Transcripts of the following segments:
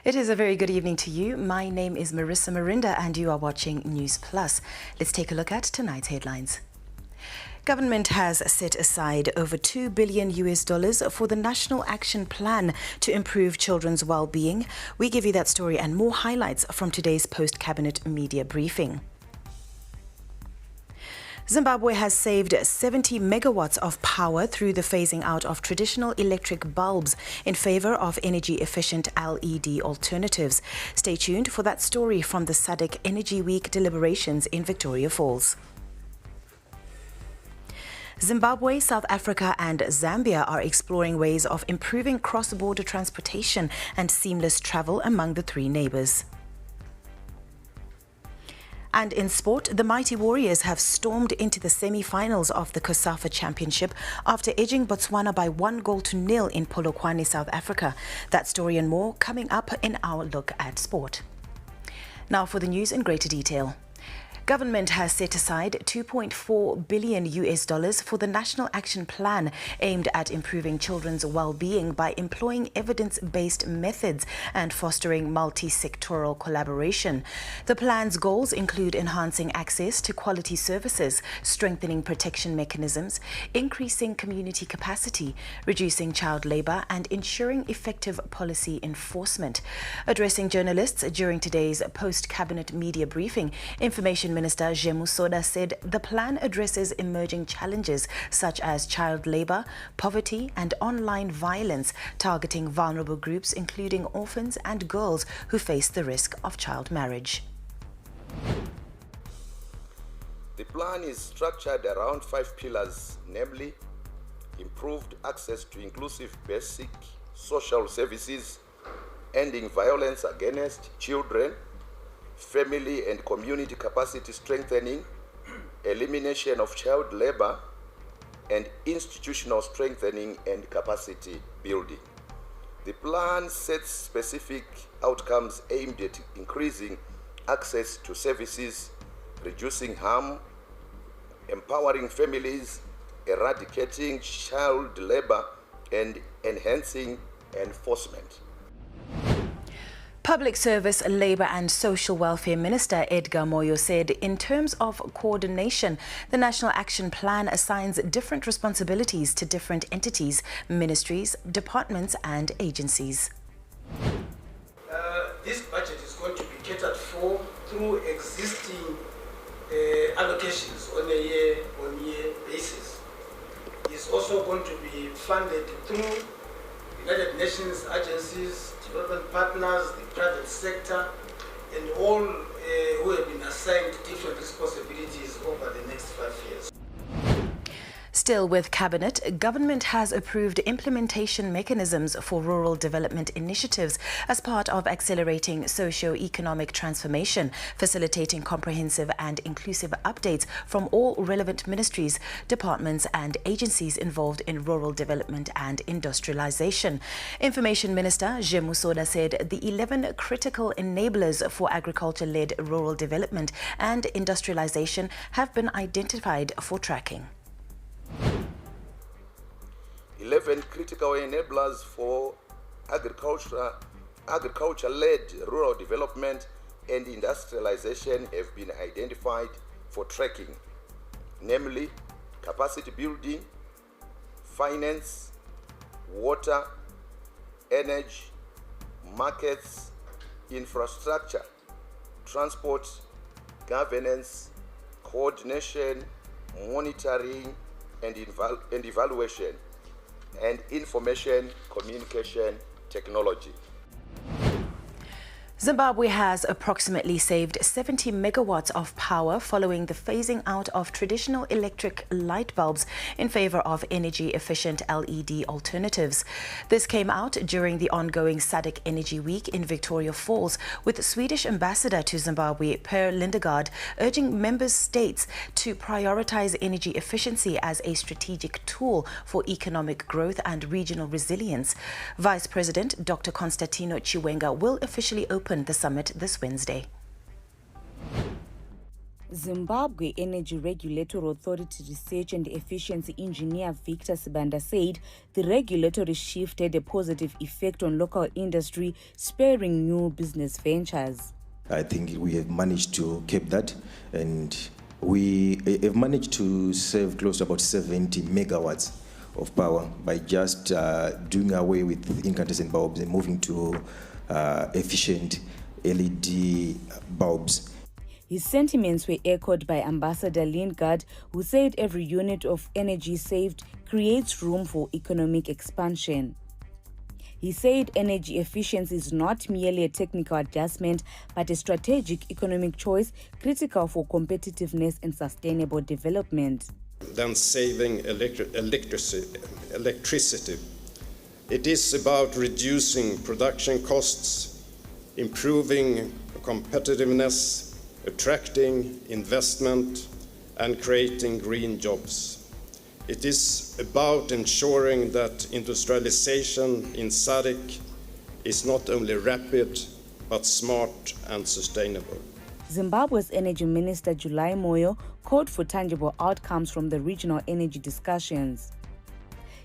It is a very good evening to you. My name is Marissa Marinda and you are watching Newsplus. Let's take a look at tonight's headlines. Government has set aside over $2 billion for the National Action Plan to improve children's well-being. We give you that story and more highlights from today's post-cabinet media briefing. Zimbabwe has saved 70 megawatts of power through the phasing out of traditional electric bulbs in favor of energy-efficient LED alternatives. Stay tuned for that story from the SADC Energy Week deliberations in Victoria Falls. Zimbabwe, South Africa and Zambia are exploring ways of improving cross-border transportation and seamless travel among the three neighbours. And in sport, the Mighty Warriors have stormed into the semi-finals of the COSAFA Championship after edging Botswana by 1-0 in Polokwane, South Africa. That story and more coming up in our look at sport. Now for the news in greater detail. Government has set aside $2.4 billion for the National Action Plan aimed at improving children's well-being by employing evidence-based methods and fostering multi-sectoral collaboration. The plan's goals include enhancing access to quality services, strengthening protection mechanisms, increasing community capacity, reducing child labour and ensuring effective policy enforcement. Addressing journalists during today's post-cabinet media briefing, Information Minister Newsplus said the plan addresses emerging challenges such as child labour, poverty and online violence, targeting vulnerable groups including orphans and girls who face the risk of child marriage. The plan is structured around 5 pillars, namely improved access to inclusive basic social services, ending violence against children, family and community capacity strengthening, elimination of child labor, and institutional strengthening and capacity building. The plan sets specific outcomes aimed at increasing access to services, reducing harm, empowering families, eradicating child labor, and enhancing enforcement. Public Service, Labour and Social Welfare Minister Edgar Moyo said in terms of coordination, the National Action Plan assigns different responsibilities to different entities, ministries, departments and agencies. This budget is going to be catered for through existing allocations on a year-on-year basis. It's also going to be funded through United Nations agencies, development partners, the private sector, and all who have been assigned different responsibilities over the next 5 years. Still with Cabinet, Government has approved implementation mechanisms for rural development initiatives as part of accelerating socio-economic transformation, facilitating comprehensive and inclusive updates from all relevant ministries, departments and agencies involved in rural development and industrialization. Information Minister Newsplus said the 11 critical enablers for agriculture-led rural development and industrialization have been identified for tracking. 11 critical enablers for agriculture-led rural development and industrialization have been identified for tracking, namely capacity building, finance, water, energy, markets, infrastructure, transport, governance, coordination, monitoring and evaluation, and information communication technology. Zimbabwe has approximately saved 70 megawatts of power following the phasing out of traditional electric light bulbs in favor of energy-efficient LED alternatives. This came out during the ongoing SADC Energy Week in Victoria Falls, with Swedish Ambassador to Zimbabwe, Per Lindegaard, urging member states to prioritize energy efficiency as a strategic tool for economic growth and regional resilience. Vice President Dr. Constantino Chiwenga will officially open the summit this Wednesday. Zimbabwe Energy Regulatory Authority Research and Efficiency Engineer Victor Sibanda said the regulatory shift had a positive effect on local industry, spurring new business ventures. I think we have managed to keep that, and we have managed to save close to about 70 megawatts of power by just doing away with incandescent bulbs and moving to efficient LED bulbs. His sentiments were echoed by Ambassador Lindgaard, who said every unit of energy saved creates room for economic expansion. He said energy efficiency is not merely a technical adjustment, but a strategic economic choice critical for competitiveness and sustainable development. Than saving electricity. It is about reducing production costs, improving competitiveness, attracting investment, and creating green jobs. It is about ensuring that industrialization in SADC is not only rapid, but smart and sustainable. Zimbabwe's Energy Minister July Moyo called for tangible outcomes from the regional energy discussions.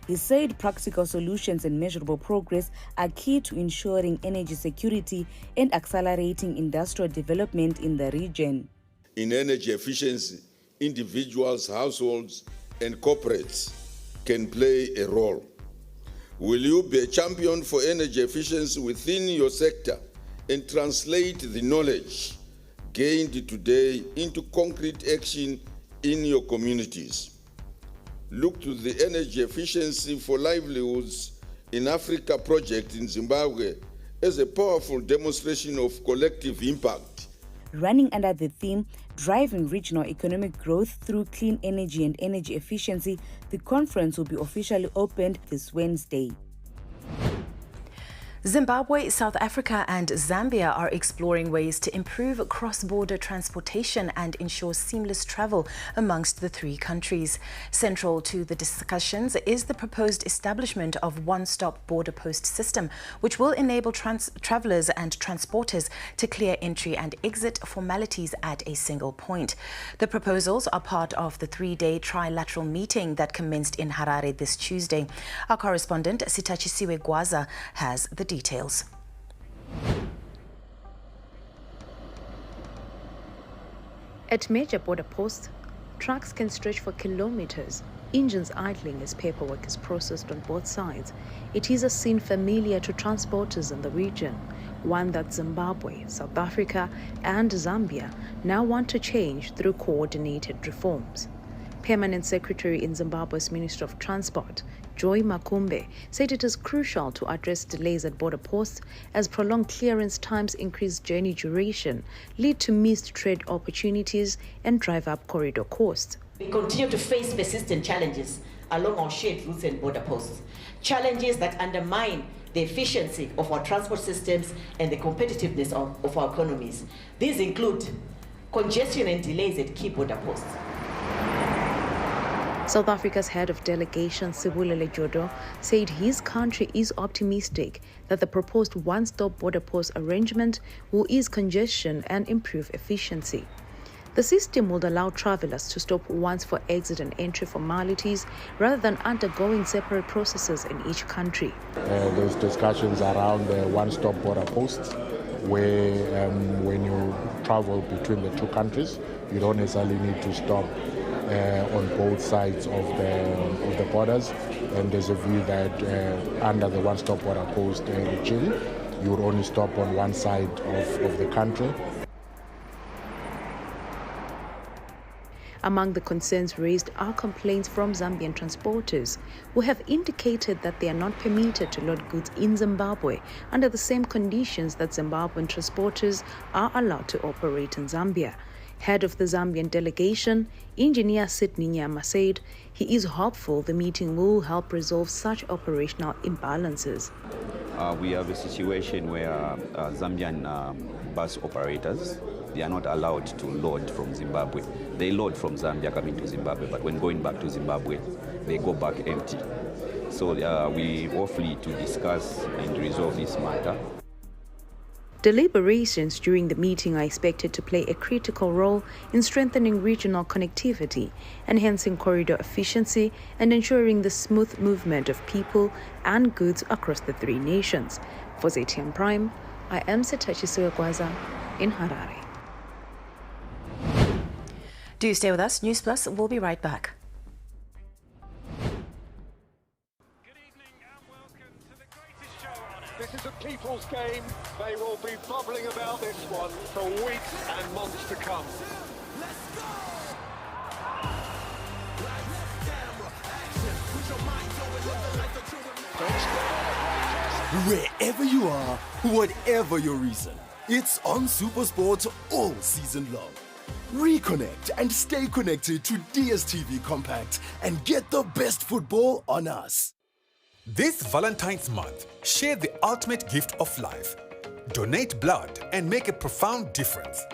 He said practical solutions and measurable progress are key to ensuring energy security and accelerating industrial development in the region. In energy efficiency, individuals, households, and corporates can play a role. Will you be a champion for energy efficiency within your sector and translate the knowledge gained today into concrete action in your communities? Look to the Energy Efficiency for Livelihoods in Africa project in Zimbabwe as a powerful demonstration of collective impact. Running under the theme, Driving Regional Economic Growth Through Clean Energy and Energy Efficiency, the conference will be officially opened this Wednesday. Zimbabwe, South Africa and Zambia are exploring ways to improve cross-border transportation and ensure seamless travel amongst the three countries. Central to the discussions is the proposed establishment of one-stop border post system, which will enable travelers and transporters to clear entry and exit formalities at a single point. The proposals are part of the three-day trilateral meeting that commenced in Harare this Tuesday. Our correspondent Sitachisiwe Gwaza has the details. At major border posts, trucks can stretch for kilometers, engines idling as paperwork is processed on both sides. It is a scene familiar to transporters in the region, one that Zimbabwe, South Africa and Zambia now want to change through coordinated reforms. Permanent Secretary in Zimbabwe's Ministry of Transport, Joy Makumbe, said it is crucial to address delays at border posts as prolonged clearance times increase journey duration, lead to missed trade opportunities and drive up corridor costs. We continue to face persistent challenges along our shared routes and border posts, challenges that undermine the efficiency of our transport systems and the competitiveness of our economies. These include congestion and delays at key border posts. South Africa's head of delegation, Sibulele Jodo, said his country is optimistic that the proposed one-stop border post arrangement will ease congestion and improve efficiency. The system would allow travelers to stop once for exit and entry formalities rather than undergoing separate processes in each country. There's discussions around the one-stop border posts where when you travel between the two countries, you don't necessarily need to stop on both sides of the borders, and there's a view that under the one-stop border post regime, you would only stop on one side of the country. Among the concerns raised are complaints from Zambian transporters who have indicated that they are not permitted to load goods in Zimbabwe under the same conditions that Zimbabwean transporters are allowed to operate in Zambia. Head of the Zambian delegation, Engineer Sidney Nyama, said he is hopeful the meeting will help resolve such operational imbalances. We have a situation where Zambian bus operators, they are not allowed to load from Zimbabwe. They load from Zambia coming to Zimbabwe, but when going back to Zimbabwe, they go back empty. So we hopefully to discuss and resolve this matter. Deliberations during the meeting are expected to play a critical role in strengthening regional connectivity, enhancing corridor efficiency, and ensuring the smooth movement of people and goods across the three nations. For ZTM Prime, I am Setachi Suegwaza in Harare. Do stay with us. Newsplus will be right back. This is a people's game. They will be bubbling about this one for weeks and months to come. Wherever you are, whatever your reason, it's on SuperSport all season long. Reconnect and stay connected to DSTV Compact and get the best football on us. This Valentine's month, share the ultimate gift of life. Donate blood and make a profound difference.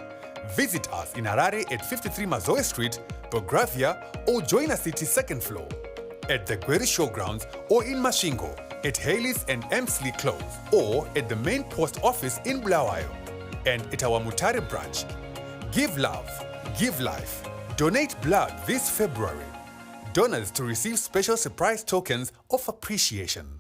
Visit us in Harare at 53 Mazoe Street, Belgravia, or join us at the second floor. At the Gweri Showgrounds or in Mashingo, at Haley's and Emsley Close, or at the main post office in Bulawayo, and at our Mutare branch. Give love, give life. Donate blood this February. Donors to receive special surprise tokens of appreciation.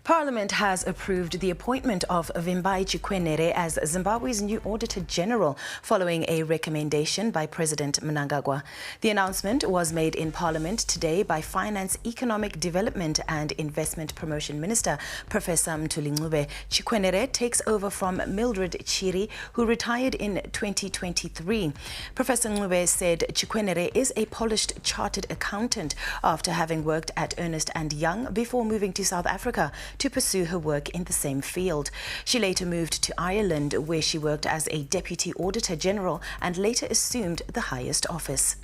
Parliament has approved the appointment of Vimbai Chikwenere as Zimbabwe's new Auditor General following a recommendation by President Mnangagwa. The announcement was made in Parliament today by Finance, Economic Development and Investment Promotion Minister Professor Mthuli Ncube. Chikwenere takes over from Mildred Chiri, who retired in 2023. Professor Ncube said Chikwenere is a polished chartered accountant after having worked at Ernst & Young before moving to South Africa to pursue her work in the same field. She later moved to Ireland, where she worked as a Deputy Auditor General and later assumed the highest office.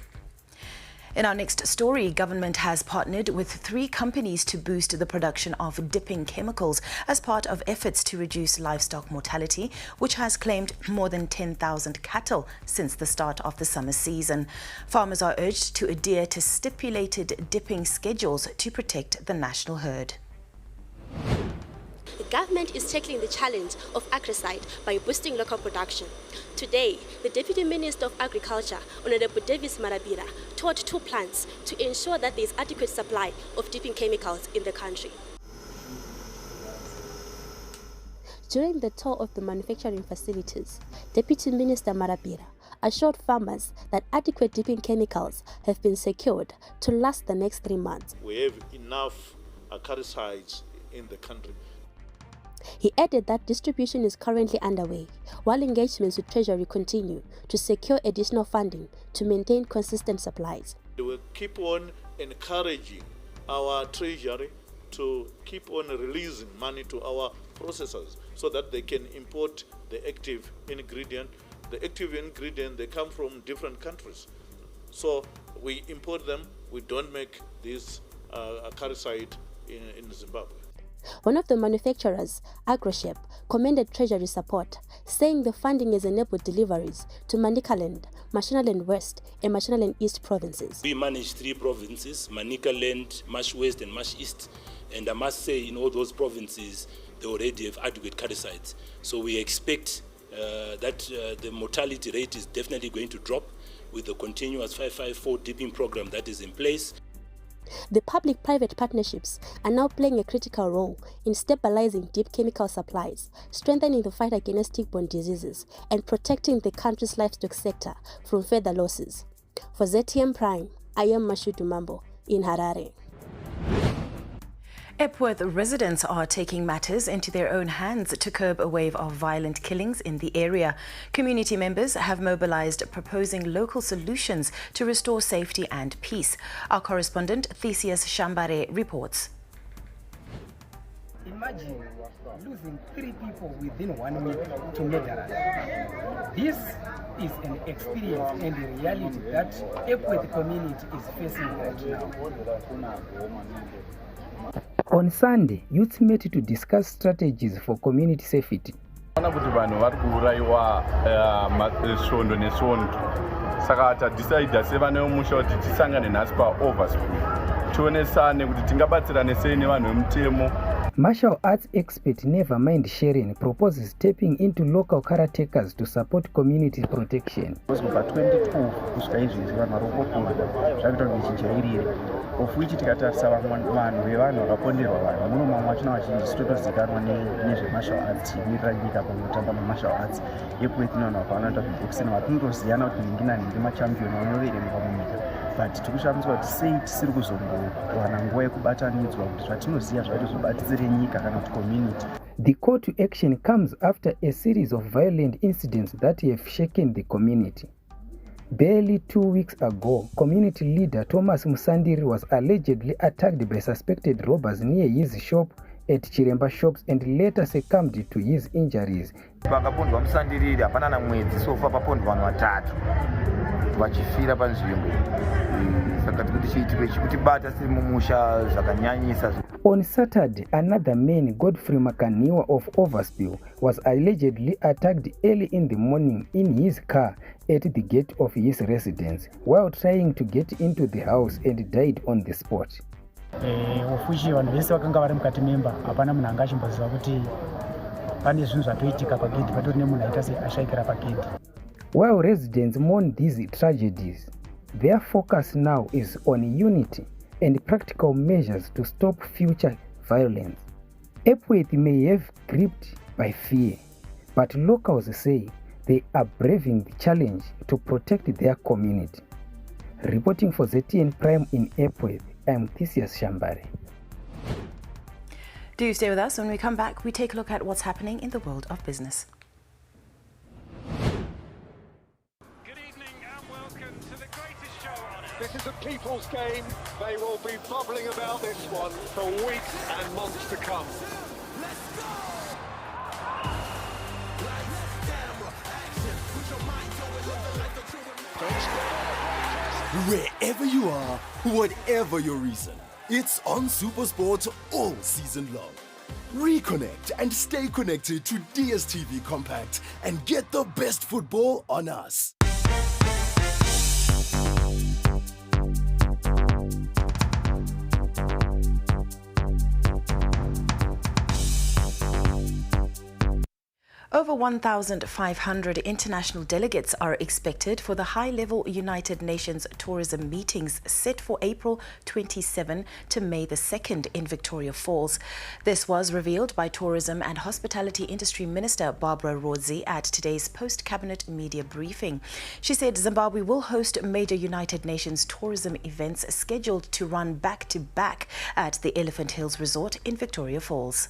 In our next story, government has partnered with 3 companies to boost the production of dipping chemicals as part of efforts to reduce livestock mortality, which has claimed more than 10,000 cattle since the start of the summer season. Farmers are urged to adhere to stipulated dipping schedules to protect the national herd. The government is tackling the challenge of agricide by boosting local production. Today, the Deputy Minister of Agriculture, Honorable Davis Marabira, toured 2 plants to ensure that there is adequate supply of dipping chemicals in the country. During the tour of the manufacturing facilities, Deputy Minister Marabira assured farmers that adequate dipping chemicals have been secured to last the next 3 months. We have enough acaricides in the country. He added that distribution is currently underway, while engagements with Treasury continue to secure additional funding to maintain consistent supplies. We will keep on encouraging our Treasury to keep on releasing money to our processors so that they can import the active ingredient. The active ingredient, they come from different countries. So we import them, we don't make this acaricide in Zimbabwe. One of the manufacturers, AgroShep, commended Treasury support, saying the funding has enabled deliveries to Manicaland, Mashonaland West and Mashonaland East provinces. We manage 3 provinces, Manicaland, Mash West and Mash East, and I must say in all those provinces they already have adequate caricides. So we expect that the mortality rate is definitely going to drop with the continuous 554 dipping program that is in place. The public-private partnerships are now playing a critical role in stabilizing deep chemical supplies, strengthening the fight against tick-borne diseases, and protecting the country's livestock sector from further losses. For ZTM Prime, I am Mashudu Mambo in Harare. Epworth residents are taking matters into their own hands to curb a wave of violent killings in the area. Community members have mobilized, proposing local solutions to restore safety and peace. Our correspondent Theseus Shambare reports. Imagine losing 3 people within 1 week to murderers. This is an experience and a reality that Epworth community is facing right now. On Sunday, youths met to discuss strategies for community safety. takaona kuti vanhu vari kuurayiwa svondo nesvondo saka tadecida sevana vemusha kuti tisangane nhasi paoverspool tionesane kuti tingabatsirane sei nevanhu vemutemo. Martial arts expert Nevermind Sharon proposes tapping into local caretakers to support community protection. Kubva 2012 kusvika izvezvi vanhu vari kupoporwa zvakuita kuti chijairire of which tikatarisa vanhu vevanhu vakaponderwa vanhu muno mamwe achona vazhinji sitotozikanwa nezvemartial arts tichimirira nyika panotamba mamartial arts ekuweti nevanhu vakawanoita zveboxing vatinotoziyana kuti nhingi nanhingi machampioni vanoverengwa munyika but tikushambidzwa kuti sei tisiri kuzombowana nguva yekubatanidzwa kuti zvatinoziva zvacho zvibatsire nyika kana kuti community. The call to action comes after a series of violent incidents that have shaken the community. Barely 2 weeks ago, community leader Thomas Musandiri was allegedly attacked by suspected robbers near his shop at Chiremba Shops and later succumbed to his injuries. Pakapondwa Musandiri hapana na mwedzi sofa papondwa vanhu vatatu vachifira panzvimbo saka kuti chiitike chikutibata tiri mumusha zvakanyanyisa. On Saturday, another man, Godfrey Makaniwa of Overspill, was allegedly attacked early in the morning in his car at the gate of his residence while trying to get into the house and died on the spot. Ofushi vanhu vese vakanga vari mukati memba hapana munhu anga achimboziva kuti pane zvinhu zvatoitika pagedhi patori nemunhu aita seashaikira pagedhi. While residents mourn these tragedies, their focus now is on unity and practical measures to stop future violence. Epworth may have gripped by fear, but locals say they are braving the challenge to protect their community. Reporting for ZTN Prime in Epworth, I'm Theseus Shambare. Do stay with us. When we come back, we take a look at what's happening in the world of business. This is a people's game. They will be bubbling about this one for weeks and months to come. Wherever you are, whatever your reason, it's on SuperSport all season long. Reconnect and stay connected to DSTV Compact and get the best football on us. Over 1,500 international delegates are expected for the high-level United Nations tourism meetings set for April 27 to May the 2nd in Victoria Falls. This was revealed by Tourism and Hospitality Industry Minister Barbara Rodzi at today's post-cabinet media briefing. She said Zimbabwe will host major United Nations tourism events scheduled to run back-to-back at the Elephant Hills Resort in Victoria Falls.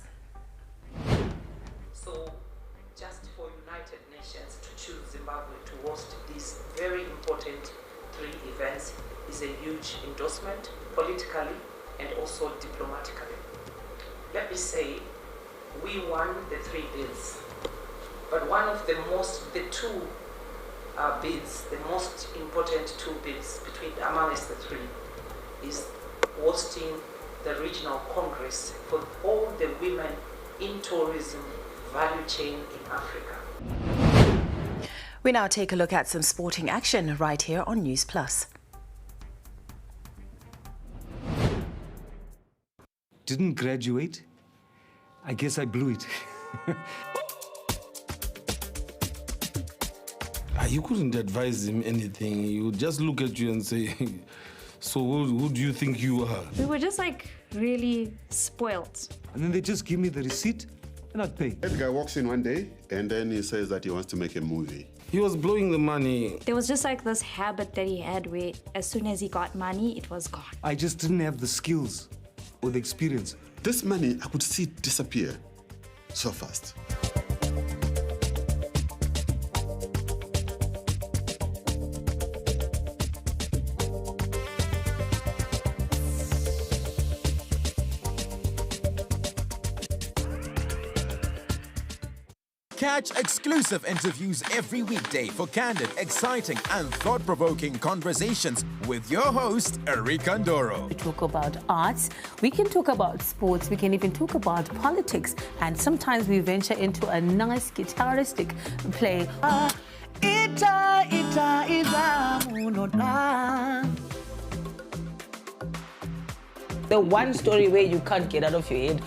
Very important 3 events is a huge endorsement politically and also diplomatically. Let me say, we won the 3 bids, but one of the two bids, the most important 2 bids amongst the 3 is hosting the regional congress for all the women in tourism value chain in Africa. We now take a look at some sporting action right here on Newsplus. Didn't graduate? I guess I blew it. You couldn't advise him anything. He would just look at you and say, so who do you think you are? We were just like really spoiled. And then they just give me the receipt and I'd pay. The guy walks in one day and then he says that he wants to make a movie. He was blowing the money. There was just like this habit that he had where as soon as he got money, it was gone. I just didn't have the skills or the experience. This money, I could see it disappear so fast. Catch exclusive interviews every weekday for candid, exciting and thought-provoking conversations with your host, Erika Ndoro. We talk about arts, we can talk about sports, we can even talk about politics, and sometimes we venture into a nice guitaristic play. The one story where you can't get out of your head.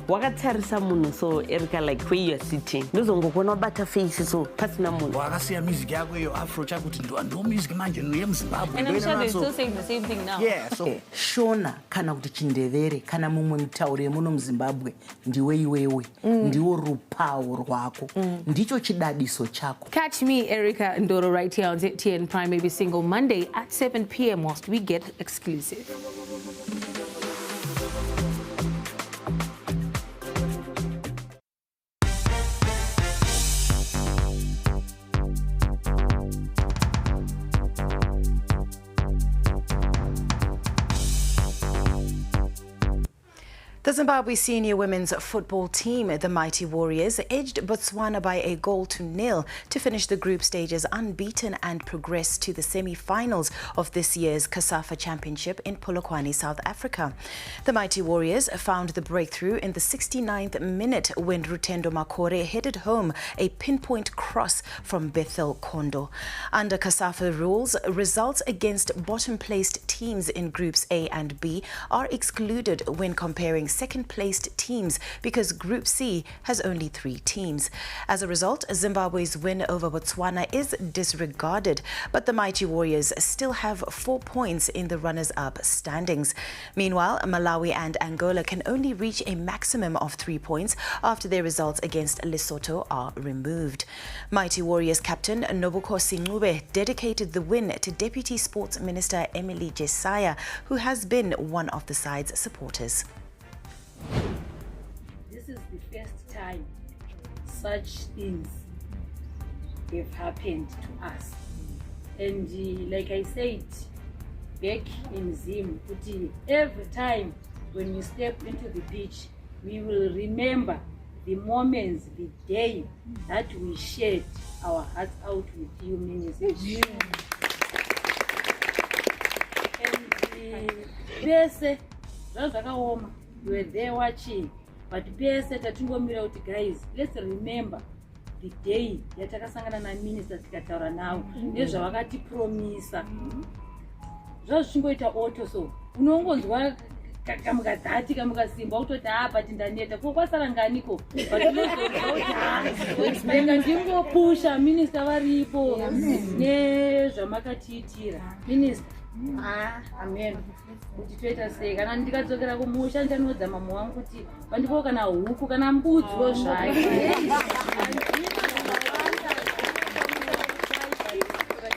Wakatarisa munhu so Erika like where you are sitting. Ndozongokona bata face so pasina munhu. Wakasiya music yako iyo Afro chakuti ndo music manje yemuZimbabwe. And I'm sure they're still saying the same thing now. Yeah, so Shona kana kuti Chindevere kana mumwe mutauri muno muZimbabwe ndiwe iwewe. Ndiwo rupawo rwako. Ndicho chidadiso chako. Catch me, Erika Ndoro, right here on ZTN Prime every single Monday at 7 p.m. whilst we get exclusive. The Zimbabwe senior women's football team, the Mighty Warriors, edged Botswana by a 1-0 to finish the group stages unbeaten and progress to the semi-finals of this year's COSAFA Championship in Polokwane, South Africa. The Mighty Warriors found the breakthrough in the 69th minute when Rutendo Makore headed home a pinpoint cross from Bethel Kondo. Under COSAFA rules, results against bottom-placed teams in Groups A and B are excluded when comparing second-placed teams because Group C has only 3 teams. As a result, Zimbabwe's win over Botswana is disregarded, but the Mighty Warriors still have 4 points in the runners-up standings. Meanwhile, Malawi and Angola can only reach a maximum of 3 points after their results against Lesotho are removed. Mighty Warriors captain Nobukosi Ncube dedicated the win to Deputy Sports Minister Emily Jesaya, who has been one of the side's supporters. This is the first time such things have happened to us. And like I said back in Zim, every time when we step into the beach, we will remember the moments, the day that we shared our hearts out with you, Minister. And you were there watching, but guys, let's remember the day yatakasangana na minister tikataura nawo nezvavakatipromisa zvazvichingoita auto so unongonzwa kamukadhati kamukasimba kutoti but ndaneta ko kwasara nganiko but unozonzwa ndingopusha minister varipo nezvamakatiitira minister. Amen. Kuti toita sei kana ndikadzokera kumusha ndinodza mama wangu kuti pandipo kana huku kana mbudziwo zvake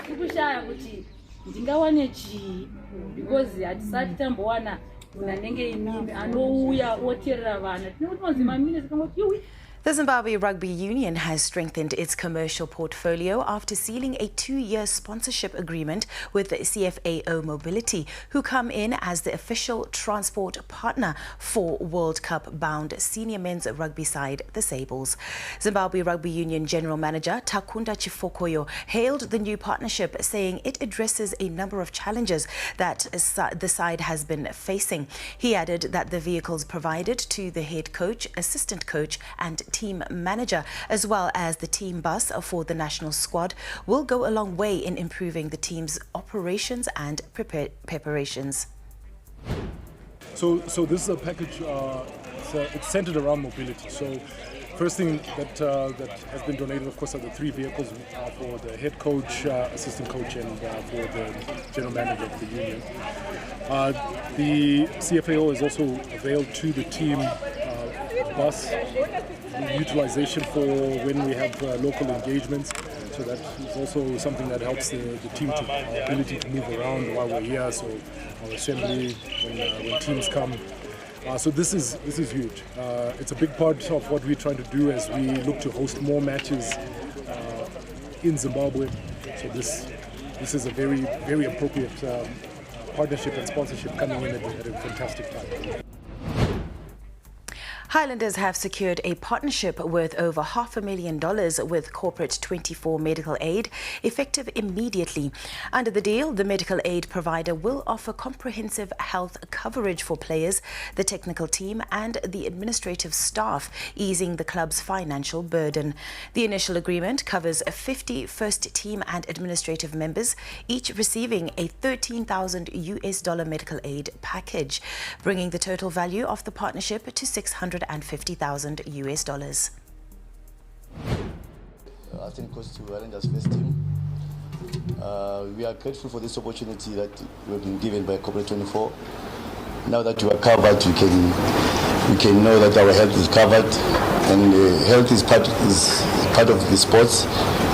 ndikushaya kuti ndingawane chii because hatisati tambowana munhu anenge imimi anouya oteerera vana tinoti mazima minesi kangoti iwi. The Zimbabwe Rugby Union has strengthened its commercial portfolio after sealing a 2-year sponsorship agreement with the CFAO Mobility, who come in as the official transport partner for World Cup-bound senior men's rugby side, the Sables. Zimbabwe Rugby Union General Manager Takunda Chifokoyo hailed the new partnership, saying it addresses a number of challenges that the side has been facing. He added that the vehicles provided to the head coach, assistant coach and team manager, as well as the team bus for the national squad, will go a long way in improving the team's operations and preparations. So this is a package, it's centered around mobility. So first thing that has been donated, of course, are the 3 vehicles for the head coach, assistant coach, and for the general manager of the union. The CFAO has also availed to the team bus utilization for when we have local engagements. So that is also something that helps the team to ability to move around while we're here. So our assembly when teams come. So this is huge. It's a big part of what we're trying to do as we look to host more matches in Zimbabwe. So this is a very, very appropriate partnership and sponsorship coming in at a fantastic time. Highlanders have secured a partnership worth over $500,000 with Corporate 24 Medical Aid, effective immediately. Under the deal, the medical aid provider will offer comprehensive health coverage for players, the technical team and the administrative staff, easing the club's financial burden. The initial agreement covers 50 first team and administrative members, each receiving a $13,000 medical aid package, bringing the total value of the partnership to $650,000. I think goes to Highlanders first team. We are grateful for this opportunity that we've been given by Corporate 24. Now that we are covered, we can know that our health is covered, and health is part of the sports,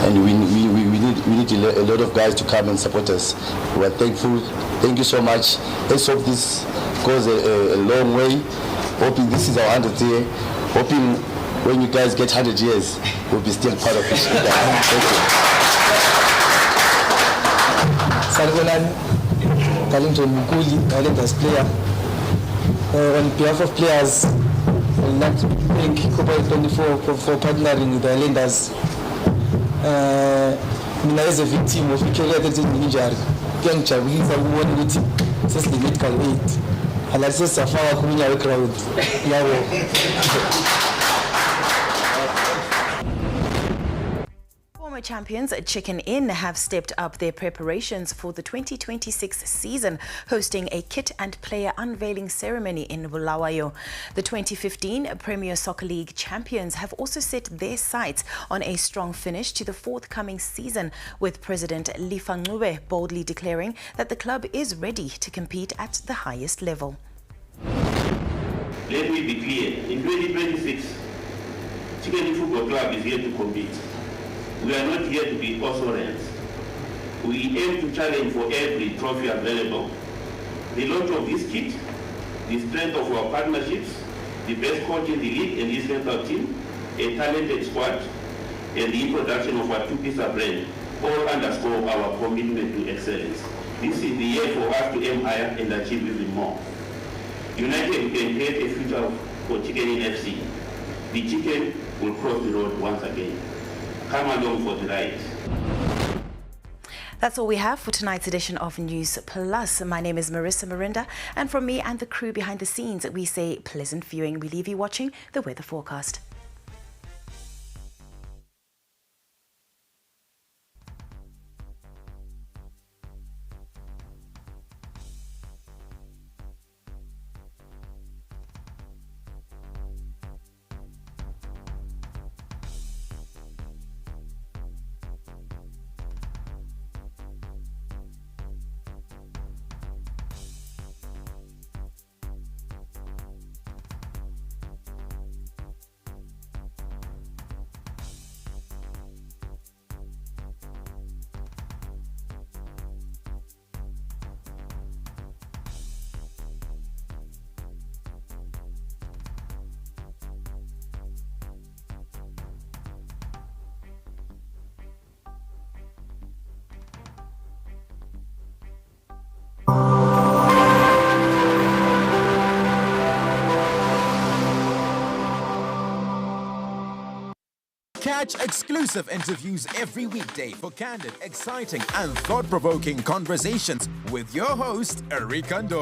and we need a lot of guys to come and support us. We are thankful. Thank you so much. Let's hope this goes a long way. Hoping this is our 100th year. Hoping when you guys get 100 years, we'll be still part of it. Thank you. Sargolan, Kalington Mukuli, Highlanders player. On behalf of players, I would like to thank Corporate 24 for partnering with the Highlanders. Mina as a victim of a career-threatening injury, kuyangijabulisa ukubona ukuthi sesile-medical aid. Alasisafaka kuminya crowd yabo. Former champions Chicken Inn have stepped up their preparations for the 2026 season, hosting a kit and player unveiling ceremony in Bulawayo. The 2015 Premier Soccer League champions have also set their sights on a strong finish to the forthcoming season, with President Lifa Ncube boldly declaring that the club is ready to compete at the highest level. Let me be clear, in 2026, Chicken Inn Football Club is here to compete. We are not here to be Osorans. We aim to challenge for every trophy available. The launch of this kit, the strength of our partnerships, the best coach in the league and his central team, a talented squad, and the introduction of our two-pizza brand all underscore our commitment to excellence. This is the year for us to aim higher and achieve even more. United, we can create a future for Chicken Inn FC. The chicken will cross the road once again. Come along for the ride. That's all we have for tonight's edition of News Plus. My name is Marissa Marinda, and from me and the crew behind the scenes, we say pleasant viewing. We leave you watching the weather forecast. Catch exclusive interviews every weekday for candid, exciting and thought-provoking conversations with your host, Eric Kandor.